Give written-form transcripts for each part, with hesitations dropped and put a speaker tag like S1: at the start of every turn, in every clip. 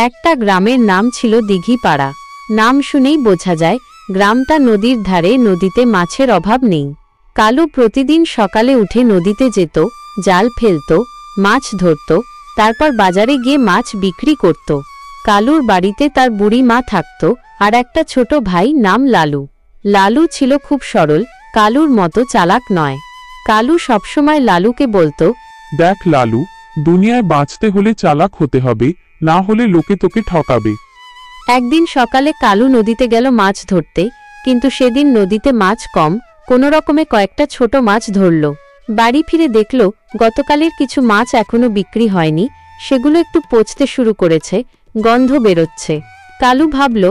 S1: একটা গ্রামের নাম ছিল দিঘিপাড়া। নাম শুনেই বোঝা যায় গ্রামটা নদীর ধারে, নদীতে মাছের অভাব নেই। কালু প্রতিদিন সকালে উঠে নদীতে যেত, জাল ফেলত, মাছ ধরত, তারপর বাজারে গিয়ে মাছ বিক্রি করত। কালুর বাড়িতে তার বুড়ি মা থাকত আর একটা ছোট ভাই, নাম লালু। লালু ছিল খুব সরল, কালুর মতো চালাক নয়। কালু সবসময় লালুকে বলতো,
S2: দেখ লালু, দুনিয়ায় বাঁচতে হলে চালাক হতে হবে, না হলে লোকে তোকে ঠকাবে।
S1: একদিন সকালে কালু নদীতে গেল মাছ ধরতে, কিন্তু সেদিন নদীতে মাছ কম, কোনো রকমে কয়েকটা ছোট মাছ ধরল। বাড়ি ফিরে দেখল গতকালের কিছু মাছ এখনো বিক্রি হয়নি, সেগুলো একটু পচতে শুরু করেছে, গন্ধ বেরোচ্ছে। কালু ভাবল,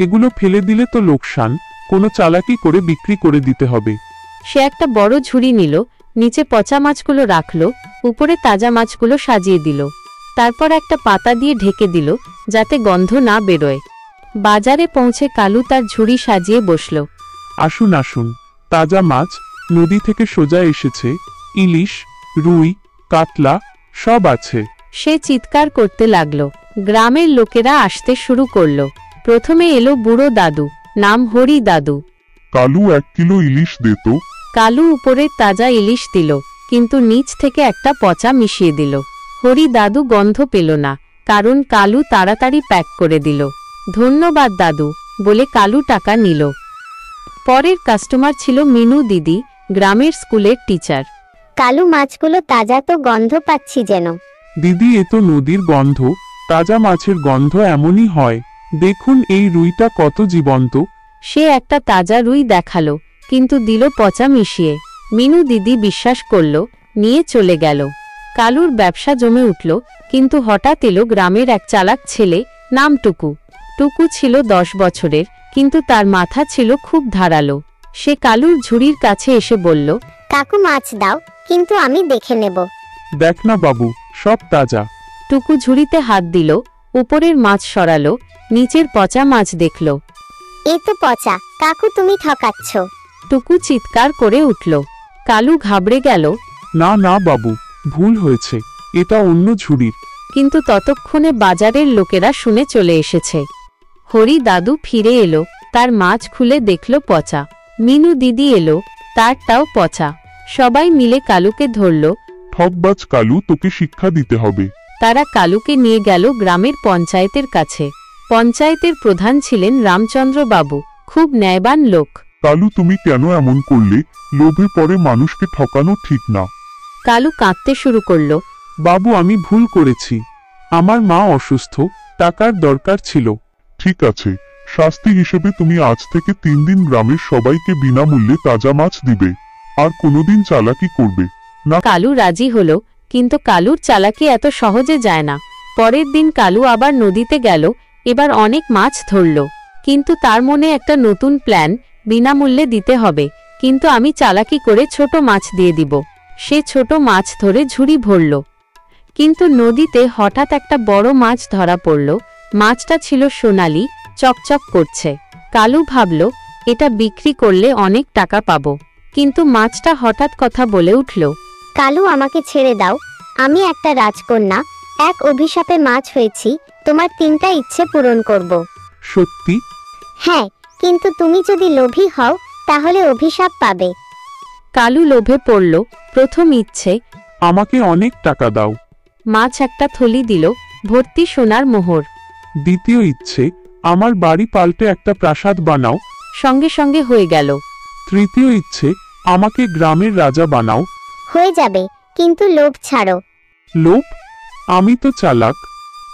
S2: এগুলো ফেলে দিলে তো লোকসান, কোনো চালাকি করে বিক্রি করে দিতে হবে।
S1: সে একটা বড় ঝুড়ি নিল, নিচে পচা মাছগুলো রাখল, উপরে তাজা মাছগুলো সাজিয়ে দিল। তারপর একটা পাতা দিয়ে ঢেকে দিল যাতে গন্ধ না বেরোয়। বাজারে পৌঁছে কালু তার ঝুড়ি সাজিয়ে বসল।
S2: আসুন আসুন, তাজা মাছ নদী থেকে সোজা এসেছে, ইলিশ, রুই, কাতলা সব আছে।
S1: সে চিৎকার করতে লাগল। গ্রামের লোকেরা আসতে শুরু করল। প্রথমে এলো বুড়ো দাদু, নাম হরি দাদু।
S3: কালু 1 কিলো ইলিশ দে তো।
S1: কালু উপরে তাজা ইলিশ দিল, কিন্তু নিচ থেকে একটা পচা মিশিয়ে দিল। হরি দাদু গন্ধ পেল না, কারণ কালু তাড়াতাড়ি প্যাক করে দিল। ধন্যবাদ দাদু বলে কালু টাকা নিল। পরের কাস্টমার ছিল মিনু দিদি, গ্রামের স্কুলের টিচার।
S4: কালু, মাছগুলো তাজা তো, গন্ধ পাচ্ছি যেন।
S2: দিদি, এ তো নদীর গন্ধ, তাজা মাছের গন্ধ এমনই হয়। দেখুন এই রুইটা কত জীবন্ত।
S1: সে একটা তাজা রুই দেখালো, কিন্তু দিল পচা মিশিয়ে। মিনু দিদি বিশ্বাস করল, নিয়ে চলে গেল। কালুর ব্যবসা জমে উঠল, কিন্তু হঠাৎ এলো গ্রামের এক চালাক ছেলে, নাম টুকু। টুকু ছিল 10 বছরের, কিন্তু তার মাথা ছিল খুব ধারালো। সে কালুর ঝুড়ির কাছে এসে বলল,
S4: কাকু, মাছ দাও, কিন্তু আমি দেখে নেব।
S2: দেখ না বাবু, সব তাজা।
S1: টুকু ঝুড়িতে হাত দিল, উপরের মাছ সরালো, নিচের পচা মাছ দেখল।
S4: এ তো পচা, কাকু তুমি ঠকাচ্ছ।
S1: টুকু চিৎকার করে উঠল। কালু ঘাবড়ে গেল,
S2: না না বাবু, ভুল হয়েছে, এটা অন্য ঝুড়ির।
S1: কিন্তু ততক্ষণে বাজারের লোকেরা শুনে চলে এসেছে। হরি দাদু ফিরে এলো, তার মাছ খুলে দেখল পচা। মিনু দিদি এলো, তারটাও পচা। সবাই মিলে কালুকে ধরল।
S3: ঠকবাজ কালু, তোকে শিক্ষা দিতে হবে।
S1: তারা কালুকে নিয়ে গেল গ্রামের পঞ্চায়েতের কাছে। পঞ্চায়েতের প্রধান ছিলেন রামচন্দ্র বাবু, খুব ন্যায়বান লোক।
S3: কালু, তুমি কেন এমন করলে? লোভে পড়ে মানুষকে ঠকানো ঠিক না।
S1: কালু কাঁদতে শুরু করল।
S2: বাবু, আমি ভুল করেছি, আমার মা অসুস্থ, টাকার দরকার ছিল।
S3: ঠিক আছে, শাস্তি হিসেবে তুমি আজ থেকে 3 দিন গ্রামের সবাইকে বিনামূল্যে তাজা মাছ দিবে, আর কোনোদিন চালাকি করবে না।
S1: কালু রাজি হলো, কিন্তু কালুর চালাকি এত সহজে যায় না। পরের দিন কালু আবার নদীতে গেল, এবার অনেক মাছ ধরল। কিন্তু তার মনে একটা নতুন প্ল্যান, বিনামূল্যে দিতে হবে, কিন্তু আমি চালাকি করে ছোট মাছ দিয়ে দিব। সে ছোট মাছ ধরে ঝুড়ি ভরল। কিন্তু নদীতে হঠাৎ একটা বড় মাছ ধরা পড়ল। মাছটা ছিল সোনালি, চকচক করছে। কালু ভাবল, এটা বিক্রি করলে অনেক টাকা পাবো। কিন্তু মাছটা হঠাৎ কথা বলে উঠল।
S4: কালু, আমাকে ছেড়ে দাও, আমি একটা রাজকন্যা, এক অভিশাপে মাছ হয়েছি, তোমার 3টা ইচ্ছে পূরণ করব।
S2: সত্যি?
S4: হ্যাঁ, কিন্তু তুমি যদি লোভী হও তাহলে অভিশাপ পাবে।
S1: কালু লোভে পড়ল। প্রথম ইচ্ছে,
S2: আমাকে অনেক টাকা দাও।
S1: মাছ একটা থলি দিল, ভর্তি সোনার মোহর।
S2: দ্বিতীয় ইচ্ছে, আমার বাড়ি পাল্টে একটা প্রাসাদ বানাও।
S1: সঙ্গে সঙ্গে হয়ে গেল।
S2: তৃতীয় ইচ্ছে, আমাকে গ্রামের রাজা বানাও।
S4: হয়ে যাবে, কিন্তু লোভ ছাড়ো।
S2: লোভ? আমি তো চালাক।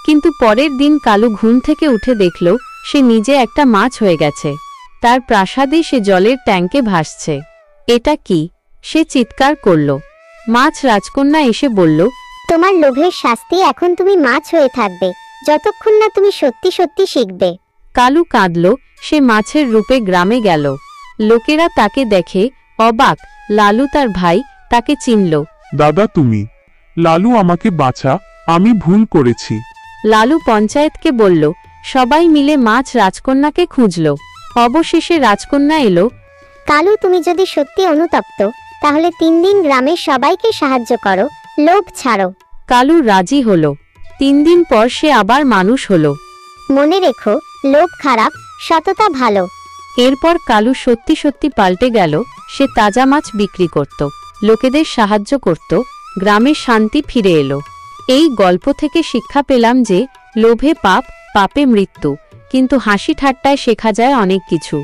S1: কিন্তু পরের দিন কালু ঘুম থেকে উঠে দেখল সে নিজে একটা মাছ হয়ে গেছে। তার প্রাসাদে সে জলের ট্যাঙ্কে ভাসছে। এটা কি? সে চিৎকার করল। মাছ রাজকন্যা এসে বলল,
S4: তোমার লোভের শাস্তি, এখন তুমি মাছ হয়ে থাকবে, যতক্ষণ না তুমি সত্যি সত্যি শিখবে।
S1: কালু কাঁদল। সে মাছের রূপে গ্রামে গেল। লোকেরা তাকে দেখে অবাক। লালু তার ভাই, তাকে চিনল।
S2: দাদা তুমি? লালু, আমাকে বাঁচা, আমি ভুল করেছি।
S1: লালু পঞ্চায়েতকে বলল। সবাই মিলে মাছ রাজকন্যাকে খুঁজল। অবশেষে রাজকন্যা এলো।
S4: কালু, তুমি যদি সত্যি অনুতপ্ত, তাহলে 3 দিন গ্রামের সবাইকে সাহায্য করো, লোভ ছাড়ো।
S1: কালু রাজি হল। 3 দিন পর সে আবার মানুষ হলো।
S4: মনে রেখো, লোভ খারাপ, সততা ভালো।
S1: এরপর কালু সত্যি সত্যি পাল্টে গেল। সে তাজা মাছ বিক্রি করত, লোকেদের সাহায্য করত, গ্রামে শান্তি ফিরে এলো। এই গল্প থেকে শিক্ষা পেলাম যে লোভে পাপ, পাপে মৃত্যু, কিন্তু হাসি ঠাট্টায় শেখা যায় অনেক কিছু।